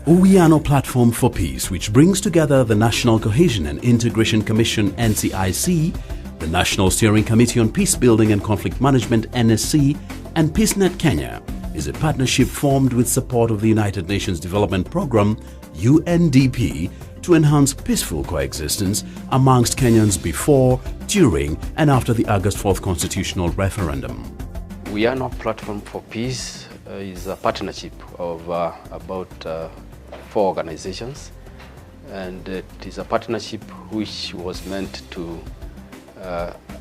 Uwiano Platform for Peace, which brings together the National Cohesion and Integration Commission (NCIC), the National Steering Committee on Peace Building and Conflict Management (NSC), and PeaceNet Kenya, is a partnership formed with support of the United Nations Development Programme (UNDP) to enhance peaceful coexistence amongst Kenyans before, during, and after the August 4th constitutional referendum. Uwiano Platform for Peace is a partnership of about 4 organizations, and it is a partnership which was meant to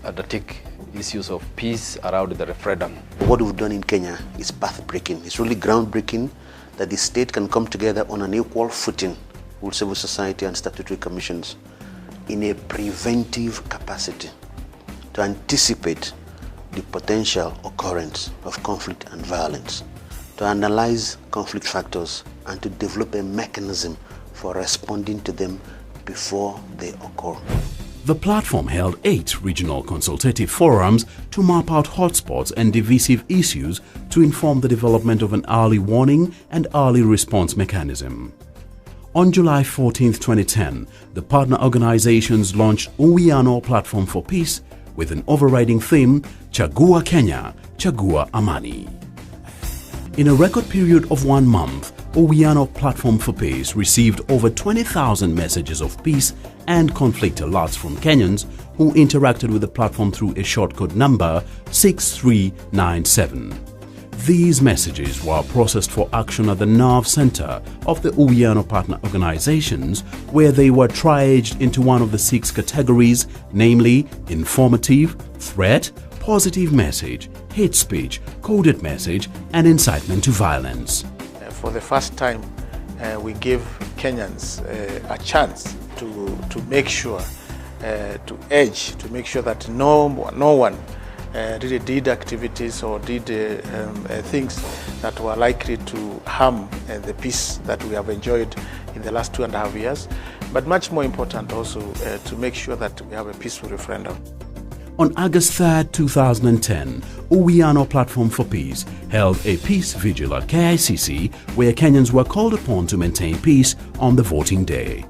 undertake issues of peace around the referendum. What we've done in Kenya is path-breaking. It's really groundbreaking that the state can come together on an equal footing with civil society and statutory commissions in a preventive capacity to anticipate the potential occurrence of conflict and violence, to analyze conflict factors, and to develop a mechanism for responding to them before they occur. The platform held 8 regional consultative forums to map out hotspots and divisive issues to inform the development of an early warning and early response mechanism. On July 14, 2010, the partner organizations launched Uwiano Platform for Peace with an overriding theme, Chagua Kenya, Chagua Amani. In a record period of 1 month, Uwiano Platform for Peace received over 20,000 messages of peace and conflict alerts from Kenyans who interacted with the platform through a shortcode number 6397. These messages were processed for action at the nerve center of the Uwiano partner organizations, where they were triaged into one of the 6 categories, namely informative, threat, positive message, hate speech, coded message, and incitement to violence. For the first time, we give Kenyans a chance to make sure, to make sure that no one really did activities or did things that were likely to harm the peace that we have enjoyed in the last 2.5 years. But much more important also to make sure that we have a peaceful referendum. On August 3, 2010, Uwiano Platform for Peace held a peace vigil at KICC where Kenyans were called upon to maintain peace on the voting day.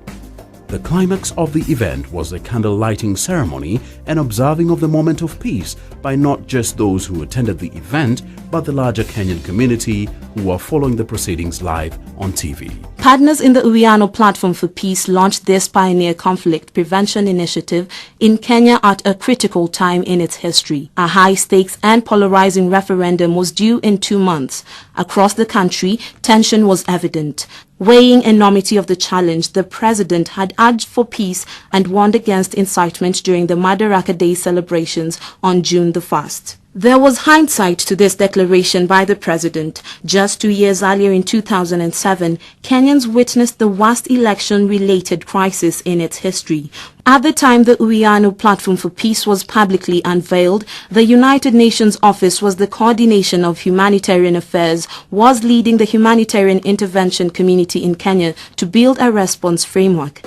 The climax of the event was a candle lighting ceremony and observing of the moment of peace by not just those who attended the event, but the larger Kenyan community who were following the proceedings live on TV. Partners in the Uwiano Platform for Peace launched this pioneer conflict prevention initiative in Kenya at a critical time in its history. A high-stakes and polarizing referendum was due in 2 months. Across the country, tension was evident. Weighing enormity of the challenge, the president had urged for peace and warned against incitement during the Madaraka Day celebrations on June the 1st. There was hindsight to this declaration by the president. Just 2 years earlier in 2007, Kenyans witnessed the worst election-related crisis in its history. At the time the Uwiano Platform for Peace was publicly unveiled, the United Nations Office was the coordination of humanitarian affairs, was leading the humanitarian intervention community in Kenya to build a response framework.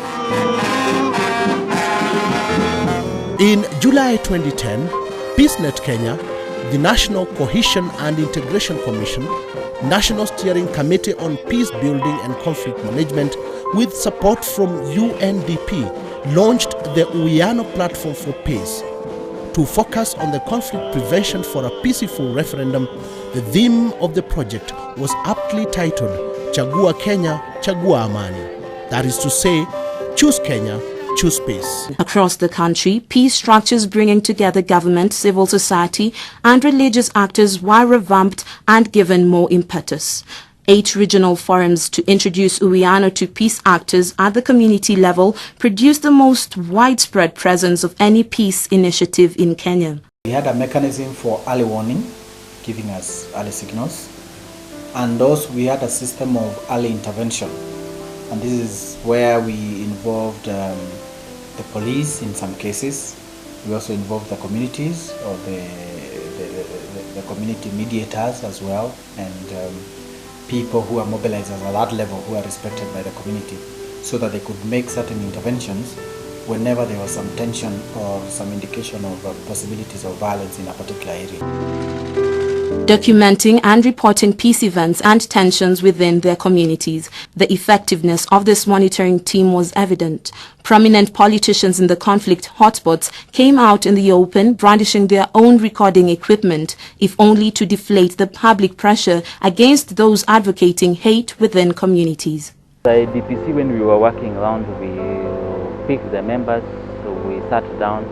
In July 2010, PeaceNet Kenya, the National Cohesion and Integration Commission, National Steering Committee on Peace Building and Conflict Management, with support from UNDP, launched the Uwiano Platform for Peace. To focus on the conflict prevention for a peaceful referendum, the theme of the project was aptly titled Chagua Kenya, Chagua Amani. That is to say, choose Kenya, choose peace. Across the country, peace structures bringing together government, civil society, and religious actors were revamped and given more impetus. 8 regional forums to introduce Uwiano to peace actors at the community level produced the most widespread presence of any peace initiative in Kenya. We had a mechanism for early warning, giving us early signals, and also we had a system of early intervention. And this is where we involved the police in some cases. We also involved the communities or the community mediators as well, and people who are mobilizers at that level who are respected by the community, so that they could make certain interventions whenever there was some tension or some indication of possibilities of violence in a particular area. documenting and reporting peace events and tensions within their communities. The effectiveness of this monitoring team was evident. Prominent politicians in the conflict hotspots came out in the open, brandishing their own recording equipment, if only to deflate the public pressure against those advocating hate within communities. The DPC, when we were working around, we picked the members, so we sat down,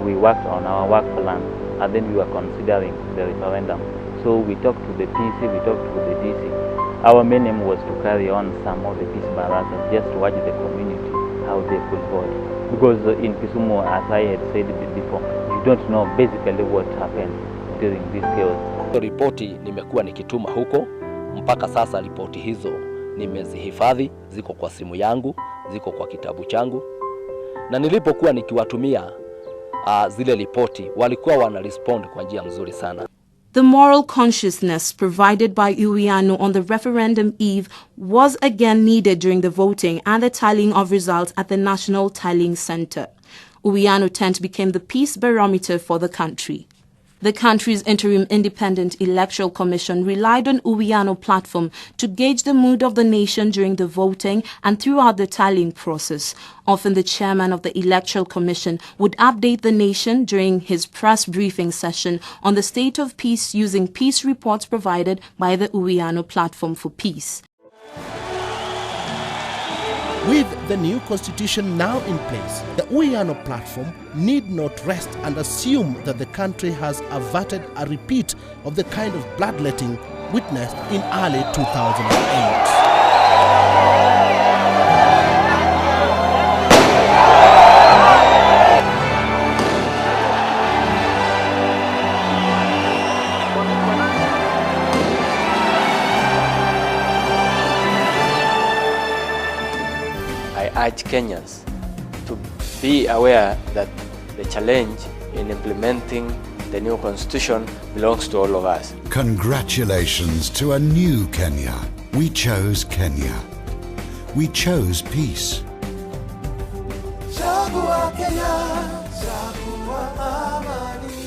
we worked on our work plan, and then we were considering the referendum. So we talked to the PC, we talked to the DC. Our main aim was to carry on some of the peace battles, just to watch the community, how they could vote. Because in Kisumu, as I had said before, you don't know basically what happened during this chaos. Ripoti nimekuwa nikituma huko, mpaka sasa ripoti hizo nimezihifadhi, ziko kwa simu yangu, ziko kwa kitabu changu. Na nilipokuwa nikiwatumia zile ripoti, walikuwa wanarespond kwa njia nzuri sana. The moral consciousness provided by Uwiano on the referendum eve was again needed during the voting and the tallying of results at the National Tallying Center. Uwiano tent became the peace barometer for the country. The country's interim independent electoral commission relied on Uwiano platform to gauge the mood of the nation during the voting and throughout the tallying process. Often the chairman of the electoral commission would update the nation during his press briefing session on the state of peace using peace reports provided by the Uwiano platform for peace. With the new constitution now in place, the Uwiano platform need not rest and assume that the country has averted a repeat of the kind of bloodletting witnessed in early 2008. I urge Kenyans to be aware that the challenge in implementing the new constitution belongs to all of us. Congratulations to a new Kenya. We chose Kenya. We chose peace. Chagua Kenya, chagua amani.